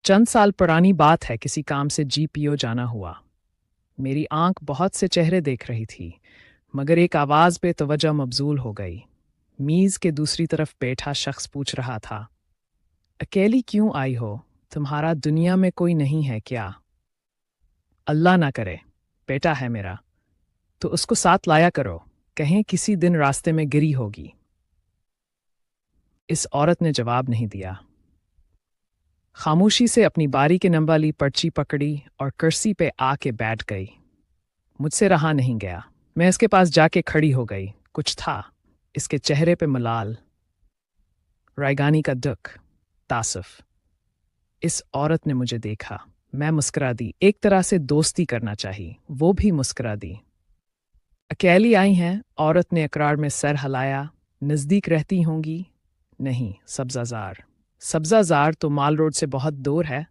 चंद साल पुरानी बात है, किसी काम से जीपीओ जाना हुआ। मेरी आंख बहुत से चेहरे देख रही थी, मगर एक आवाज़ पे तवज्जो मबजूल हो गई। मीज़ के दूसरी तरफ बैठा शख्स पूछ रहा था, अकेली क्यों आई हो? तुम्हारा दुनिया में कोई नहीं है क्या? अल्लाह ना करे, बेटा है मेरा, तो उसको साथ लाया करो, कहीं किसी दिन रास्ते में गिरी होगी। इस औरत ने जवाब नहीं दिया। खामोशी से अपनी बारी के नंबर वाली पर्ची पकड़ी और कुर्सी पे आके बैठ गई। मुझसे रहा नहीं गया। मैं इसके पास जाके खड़ी हो गई। कुछ था इसके चेहरे पे मलाल, रायगानी का दुख, तासुफ। इस औरत ने मुझे देखा। मैं मुस्कुरा दी। एक तरह से दोस्ती करना चाहिए। वो भी मुस्कुरा दी। अकेली आई हैं? औरत ने इकरार में सर हिलाया। नज़दीक रहती होंगी? नहीं, सब्ज़ाज़ार। सब्ज़ाज़ार तो माल रोड से बहुत दूर है।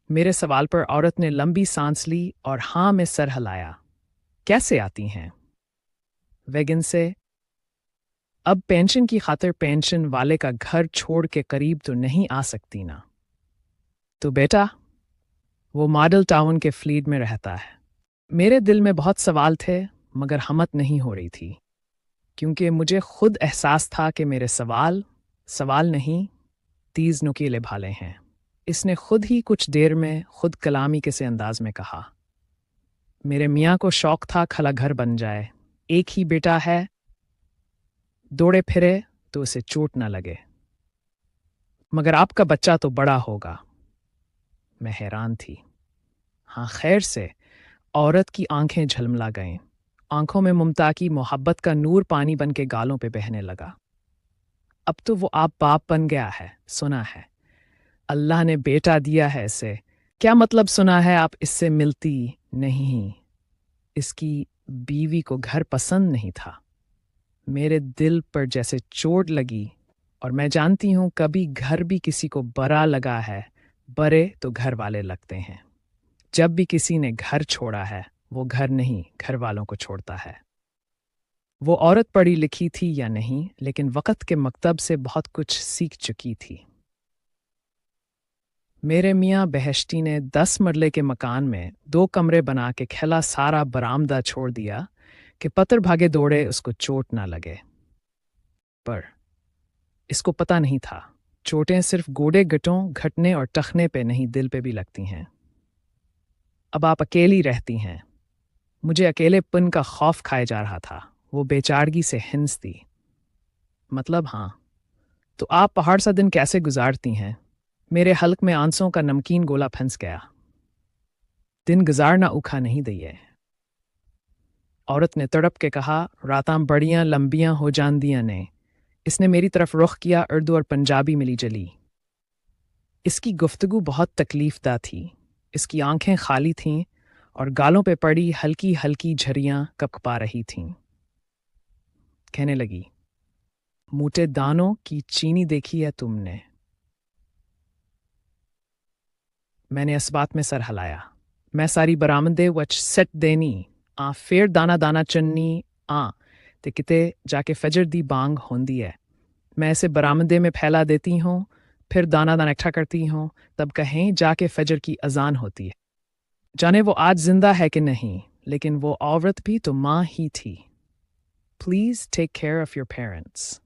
मेरे सवाल पर औरत ने लंबी सांस ली और हाँ में सर हिलाया। कैसे आती हैं? वैगन से। अब पेंशन की खातिर पेंशन वाले का घर छोड़ के करीब तो नहीं आ सकती ना। तो बेटा? वो मॉडल टाउन के फ्लीड में रहता है। मेरे दिल में बहुत सवाल थे, मगर हिम्मत नहीं हो रही थी, क्योंकि मुझे खुद एहसास था कि मेरे सवाल सवाल नहीं, तीज नुकीले भाले हैं। इसने खुद ही कुछ देर में खुद कलामी के से अंदाज में कहा, मेरे मियाँ को शौक था खला घर बन जाए, एक ही बेटा है, दौड़े फिरे तो उसे चोट ना लगे, मगर आपका बच्चा तो बड़ा होगा। मैं हैरान थी। हाँ खैर से। औरत की आंखें झलमला गईं। आंखों में ममता की मोहब्बत का नूर पानी बन के गालों पे बहने लगा। अब तो वो आप बाप बन गया है, सुना है। अल्लाह ने बेटा दिया है इसे। क्या मतलब सुना है? आप इससे मिलती नहीं। इसकी बीवी को घर पसंद नहीं था। मेरे दिल पर जैसे चोट लगी। और मैं जानती हूं कभी घर भी किसी को बड़ा लगा है, बड़े तो घर वाले लगते हैं। जब भी किसी ने घर छोड़ा है, वो घर नहीं घर वालों को छोड़ता है। वो औरत पढ़ी लिखी थी या नहीं, लेकिन वक़्त के मकतब से बहुत कुछ सीख चुकी थी। मेरे मियाँ बहश्ती ने 10 मरले के मकान में 2 कमरे बना के खैला सारा बरामदा छोड़ दिया कि पत्थर भागे दौड़े उसको चोट ना लगे। पर इसको पता नहीं था, चोटें सिर्फ गोडे गटों, घटने और टखने पे नहीं, दिल पे भी लगती हैं। अब आप अकेली रहती हैं। मुझे अकेलेपन का खौफ खाए जा रहा था। वो बेचारगी से हिंसती। मतलब हाँ, तो आप पहाड़ सा दिन कैसे गुजारती हैं? मेरे हल्क में आंसुओं का नमकीन गोला फंस गया। दिन गुजारना उखा नहीं दिए। औरत ने तड़प के कहा, रातां बड़ियां लंबियां हो जांदियां ने। इसने मेरी तरफ रुख किया। उर्दू और पंजाबी मिली जली। इसकी गुफ्तगू बहुत तकलीफदा थी। इसकी आंखें खाली थीं और गालों पे पड़ी हल्की हल्की झरियां कपकपा रही थीं। कहने लगी, मोटे दानों की चीनी देखी है तुमने? मैंने इस बात में सर हिलाया। मैं सारी बरामदे वच सेट देनी आ फेर दाना दाना चन्नी आ ते किते जाके फजर दी बांग होंदी है। मैं इसे बरामदे में फैला देती हूँ, फिर दाना दाना इकट्ठा करती हूँ, तब कहीं जाके फजर की अजान होती है। जाने वो आज जिंदा है कि नहीं, लेकिन वो औरत भी तो माँ ही थी। Please take care of your parents.